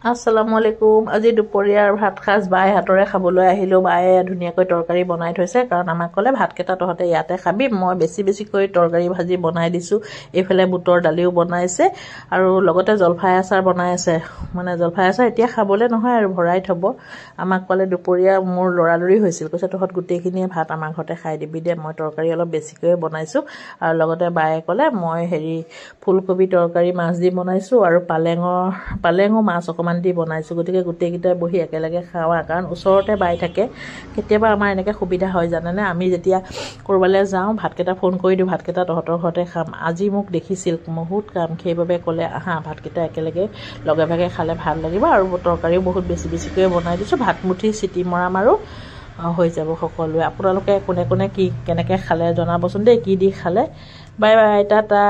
আসসালামু আলাইকুম। আজি দুপৰীয়াৰ ভাত খাজ বাই হাতৰে খাবলৈ আহিলোঁ। বায়ে ধুনীয়াকৈ তৰকাৰী বনাই থৈছে, কাৰণ আমাক ক'লে ভাতকেইটা তহঁতে ইয়াতে খাবি। মই বেছিকৈ তৰকাৰী ভাজি বনাই দিছোঁ। এইফালে বুটৰ দালিও বনাইছে আৰু লগতে জলফাই আচাৰ বনাই আছে। মানে জলফাই আচাৰ এতিয়া খাবলৈ নহয় আৰু ভৰাই থ'ব। আমাক ক'লে দুপৰীয়া মোৰ লৰালৰি হৈছিল, কৈছে তহঁত গোটেইখিনিয়ে ভাত আমাৰ ঘৰতে খাই দিবি দে। মই তৰকাৰী অলপ বেছিকৈয়ে বনাইছোঁ আৰু লগতে বায়ে ক'লে মই ফুলকবি তৰকাৰী মাছ দি বনাইছোঁ আৰু পালেঙো মাছ অকণমান দি বনাইছোঁ। গতিকে গোটেইকেইটাই বহি একেলগে খাওঁ, কাৰণ ওচৰতে বাই থাকে। কেতিয়াবা আমাৰ এনেকৈ সুবিধা হয় জানেনে, আমি যেতিয়া ক'ৰবালৈ যাওঁ ভাতকেইটা ফোন কৰি দিওঁ, ভাতকেইটা তহঁতৰ ঘৰতে খাম। আজি মোক দেখিছিল বহুত কাম, সেইবাবে ক'লে আহা ভাতকেইটা একেলগে লগে ভাগে খালে ভাল লাগিব, আৰু তৰকাৰীও বহুত বেছিকৈ বনাই দিছোঁ। ভাতমুঠি চিটি মৰাম আৰু হৈ যাব সকলোৱে। আপোনালোকে কোনে কোনে কেনেকৈ খালে জনাবচোন দেই, কি দি খালে। Bye bye, Tata.